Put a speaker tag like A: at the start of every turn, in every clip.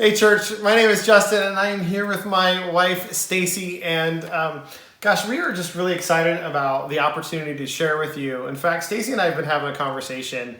A: Hey church, my name is Justin and I am here with my wife Stacy, and we are just really excited about the opportunity to share with you. In fact, Stacy and I have been having a conversation.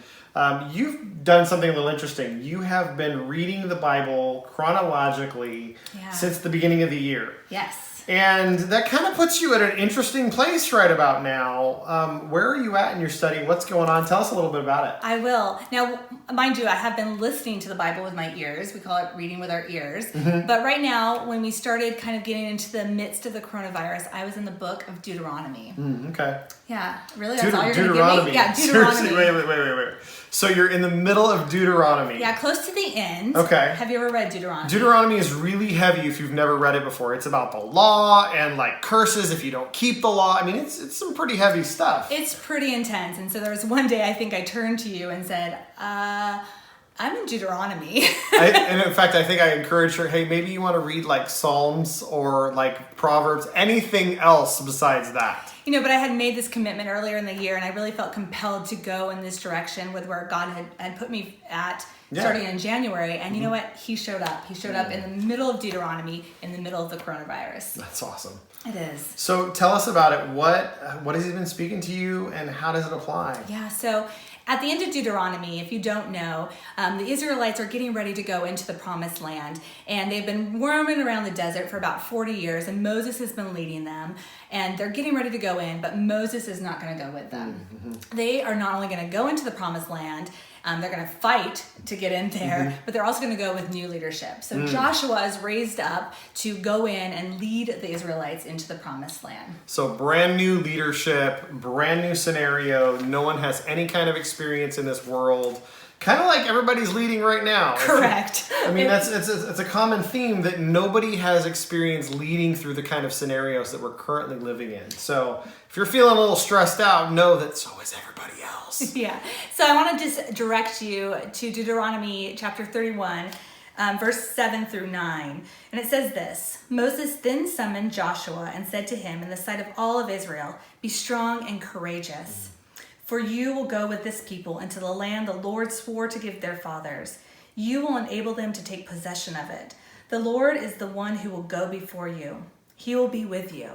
A: You've done something a little interesting. You have been reading the Bible chronologically since the beginning of the year.
B: Yes.
A: And that kind of puts you at an interesting place right about now. Where are you at in your study? What's going on? Tell us a little bit about it.
B: I will. Now, mind you, I have been listening to the Bible with my ears. We call it reading with our ears.
A: Mm-hmm.
B: But right now, when we started kind of getting into the midst of the coronavirus, I was in the book of Deuteronomy.
A: Okay.
B: Yeah, really? That's all you're going to give me?
A: Yeah,
B: Deuteronomy.
A: Seriously, wait. So you're in the middle of Deuteronomy.
B: Yeah, close to the end.
A: Okay.
B: Have you ever read Deuteronomy?
A: Deuteronomy is really heavy if you've never read it before. It's about the law and like curses if you don't keep the law. I mean, it's some pretty heavy stuff.
B: It's pretty intense. And so there was one day I think I turned to you and said, I'm in Deuteronomy.
A: And in fact, I think I encouraged her, hey, maybe you want to read like Psalms or like Proverbs, anything else besides that.
B: But I had made this commitment earlier in the year, and I really felt compelled to go in this direction with where God had put me at starting in January. And you know what? He showed up. He showed up in the middle of Deuteronomy, in the middle of the coronavirus.
A: That's awesome.
B: It is.
A: So tell us about it. What has he been speaking to you, and how does it apply?
B: Yeah, so at the end of Deuteronomy, if you don't know, the Israelites are getting ready to go into the promised land, and they've been roaming around the desert for about 40 years, and Moses has been leading them, and they're getting ready to go in, but Moses is not going to go with them. Mm-hmm. They are not only going to go into the promised land, they're going to fight to get in there, but they're also going to go with new leadership. So Joshua is raised up to go in and lead the Israelites into the promised land.
A: So brand new leadership, brand new scenario. No one has any kind of experience in this world. Kind of like everybody's leading right now.
B: Correct.
A: I mean, it's a common theme that nobody has experienced leading through the kind of scenarios that we're currently living in. So if you're feeling a little stressed out, know that so is everybody else.
B: Yeah. So I want to just direct you to Deuteronomy chapter 31, verse 7 through 9. And it says this: Moses then summoned Joshua and said to him in the sight of all of Israel, "Be strong and courageous. For you will go with this people into the land the Lord swore to give their fathers. You will enable them to take possession of it. The Lord is the one who will go before you. He will be with you.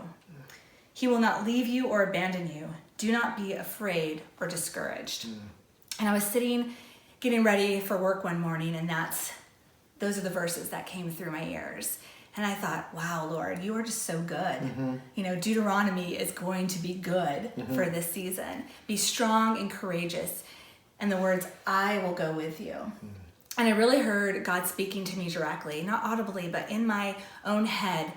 B: He will not leave you or abandon you. Do not be afraid or discouraged." And I was sitting, getting ready for work one morning, and those are the verses that came through my ears. And I thought, wow, Lord, you are just so good. Mm-hmm. Deuteronomy is going to be good for this season. Be strong and courageous. And the words, "I will go with you." And I really heard God speaking to me directly, not audibly, but in my own head.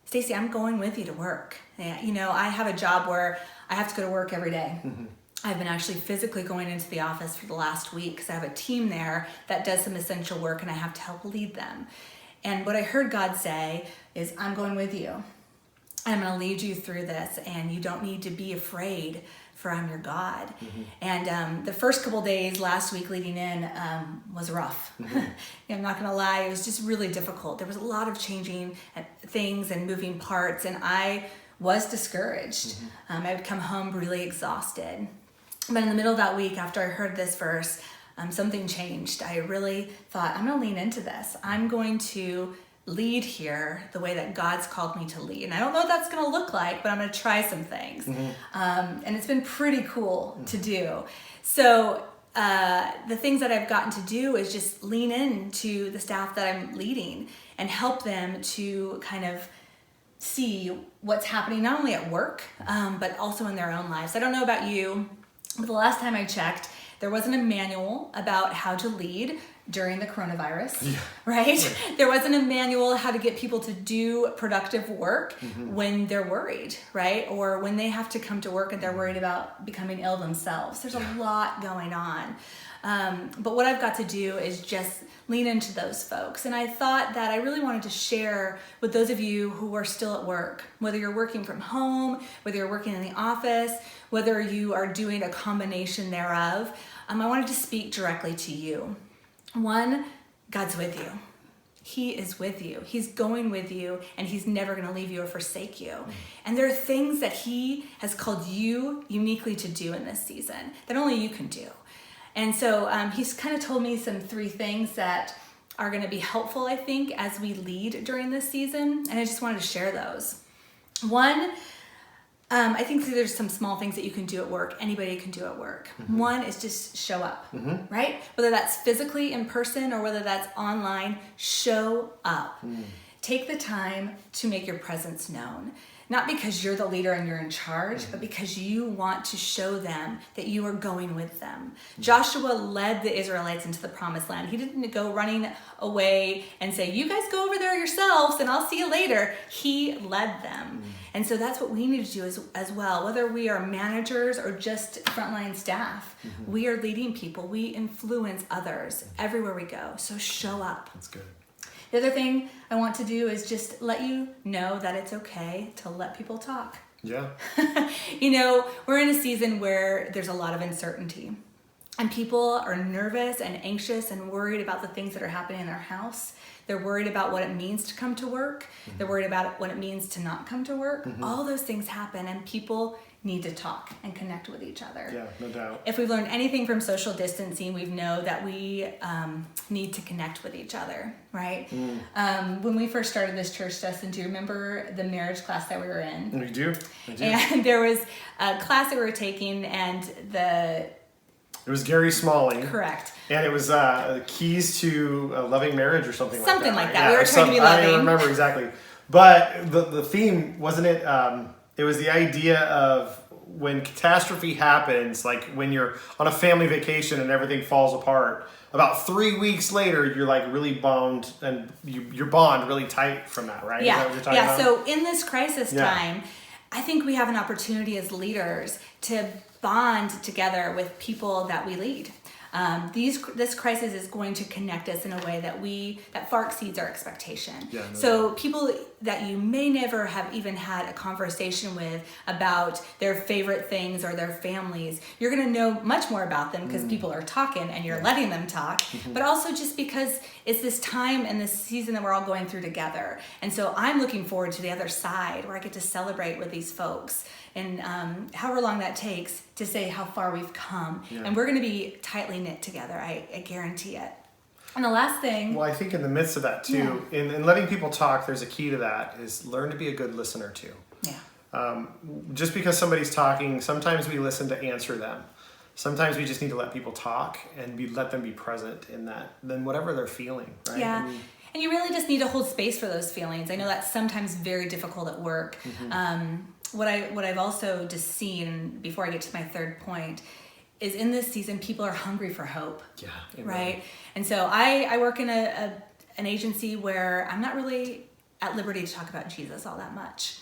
B: "Stacy, I'm going with you to work." I have a job where I have to go to work every day. I've been actually physically going into the office for the last week because I have a team there that does some essential work and I have to help lead them. And what I heard God say is, "I'm going with you. I'm going to lead you through this, and you don't need to be afraid, for I'm your God." And the first couple days last week leading in was rough. I'm not going to lie, it was just really difficult. There was a lot of changing things and moving parts, and I was discouraged. I would come home really exhausted. But in the middle of that week, after I heard this verse, something changed. I really thought, I'm going to lean into this. I'm going to lead here the way that God's called me to lead. And I don't know what that's going to look like, but I'm going to try some things. And it's been pretty cool to do. So the things that I've gotten to do is just lean into the staff that I'm leading and help them to kind of see what's happening, not only at work, but also in their own lives. I don't know about you, but the last time I checked, there wasn't a manual about how to lead during the coronavirus, right? There wasn't a manual how to get people to do productive work when they're worried, right? Or when they have to come to work and they're worried about becoming ill themselves. There's a lot going on. But what I've got to do is just lean into those folks. And I thought that I really wanted to share with those of you who are still at work, whether you're working from home, whether you're working in the office, whether you are doing a combination thereof. I wanted to speak directly to you. One, God's with you. He is with you. He's going with you, and he's never going to leave you or forsake you. And there are things that he has called you uniquely to do in this season that only you can do. And so he's kind of told me some 3 things that are going to be helpful, I think, as we lead during this season. And I just wanted to share those. One, I think that there's some small things that you can do at work. Anybody can do at work. One is just show up, right? Whether that's physically in person or whether that's online, show up. Take the time to make your presence known. Not because you're the leader and you're in charge, but because you want to show them that you are going with them. Joshua led the Israelites into the promised land. He didn't go running away and say, you guys go over there yourselves and I'll see you later. He led them. And so that's what we need to do as well. Whether we are managers or just frontline staff, we are leading people. We influence others everywhere we go. So show up.
A: That's good.
B: The other thing I want to do is just let you know that it's okay to let people talk.
A: Yeah.
B: We're in a season where there's a lot of uncertainty and people are nervous and anxious and worried about the things that are happening in their house. They're worried about what it means to come to work. They're worried about what it means to not come to work. All those things happen and people need to talk and connect with each other.
A: Yeah, no doubt.
B: If we've learned anything from social distancing, we know that we need to connect with each other, right? When we first started this church, Justin, do you remember the marriage class that we were in?
A: We do. I do.
B: And there was a class that we were taking and
A: It was Gary Smalling.
B: Correct.
A: And it was keys to a loving marriage or something like that.
B: Something like
A: right?
B: that.
A: Yeah,
B: We were trying to be loving.
A: I don't remember exactly. But the theme, wasn't it? It was the idea of when catastrophe happens, like when you're on a family vacation and everything falls apart, about 3 weeks later, you're like really bond and your bond really tight from that, right?
B: Yeah.
A: Is that what you're talking about?
B: So in this crisis time, I think we have an opportunity as leaders to bond together with people that we lead. This crisis is going to connect us in a way that far exceeds our expectation.
A: Yeah, no
B: So people that you may never have even had a conversation with about their favorite things or their families, you're going to know much more about them because people are talking and you're letting them talk, but also just because it's this time and this season that we're all going through together. And so I'm looking forward to the other side where I get to celebrate with these folks and however long that takes to say how far we've come.
A: Yeah.
B: And we're going to be tightly knit together, I guarantee it. And the last thing...
A: Well, I think in the midst of that too, in letting people talk, there's a key to that, is learn to be a good listener too.
B: Yeah.
A: Just because somebody's talking, sometimes we listen to answer them. Sometimes we just need to let people talk and let them be present in that, then whatever they're feeling, right?
B: Yeah. And you really just need to hold space for those feelings. I know that's sometimes very difficult at work. What I've also just seen, before I get to my third point, is in this season, people are hungry for hope.
A: Yeah.
B: Right? And so I work in an agency where I'm not really at liberty to talk about Jesus all that much.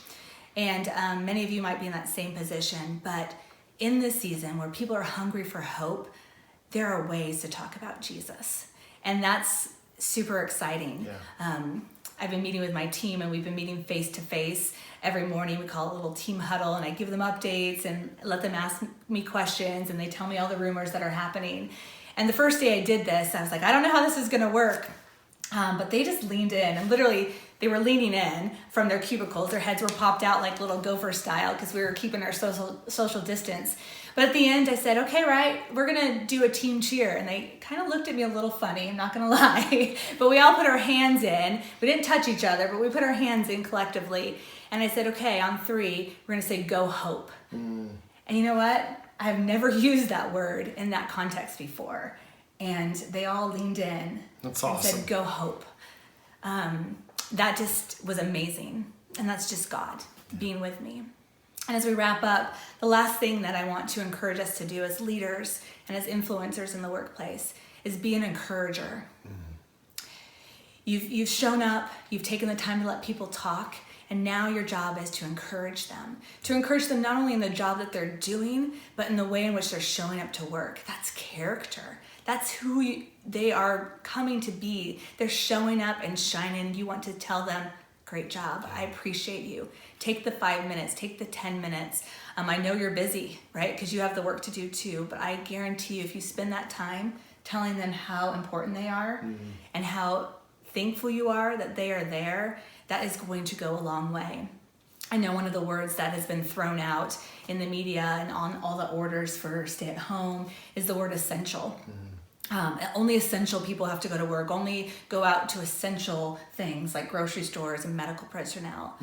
B: And many of you might be in that same position, but in this season where people are hungry for hope, there are ways to talk about Jesus. And that's super exciting.
A: Yeah.
B: I've been meeting with my team and we've been meeting face to face every morning. We call it a little team huddle and I give them updates and let them ask me questions and they tell me all the rumors that are happening. And the first day I did this, I was like, I don't know how this is going to work. But they just leaned in and literally they were leaning in from their cubicles. Their heads were popped out like little gopher style because we were keeping our social distance. But at the end I said, okay, right, we're going to do a team cheer. And they kind of looked at me a little funny, I'm not going to lie. But we all put our hands in. We didn't touch each other, but we put our hands in collectively. And I said, okay, on 3, we're going to say, go hope. And you know what? I've never used that word in that context before. And they all leaned in.
A: That's
B: and
A: awesome.
B: said, go hope. That just was amazing. And that's just God being with me. And as we wrap up, the last thing that I want to encourage us to do as leaders and as influencers in the workplace is be an encourager. You've shown up, you've taken the time to let people talk, and now your job is to encourage them. To encourage them not only in the job that they're doing, but in the way in which they're showing up to work. That's character. That's who they are coming to be. They're showing up and shining. You want to tell them, great job. I appreciate you. Take the 5 minutes, take the 10 minutes. I know you're busy, right? Because you have the work to do too, but I guarantee you if you spend that time telling them how important they are and how thankful you are that they are there, that is going to go a long way. I know one of the words that has been thrown out in the media and on all the orders for stay at home is the word essential. Only essential people have to go to work. Only go out to essential things like grocery stores and medical personnel.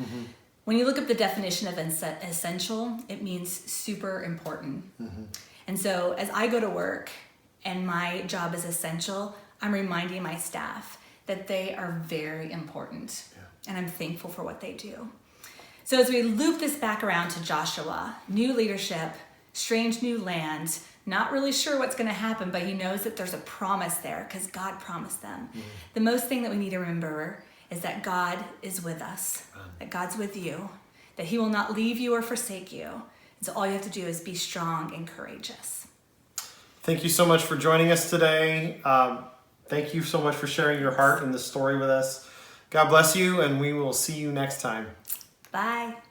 B: When you look up the definition of essential, it means super important. And so as I go to work and my job is essential, I'm reminding my staff that they are very important. And I'm thankful for what they do. So as we loop this back around to Joshua, new leadership, strange new land, not really sure what's going to happen, but he knows that there's a promise there because God promised them. The most thing that we need to remember is that God is with us, that God's with you, that he will not leave you or forsake you. And so all you have to do is be strong and courageous.
A: Thank you so much for joining us today. Thank you so much for sharing your heart and the story with us. God bless you, and we will see you next time.
B: Bye.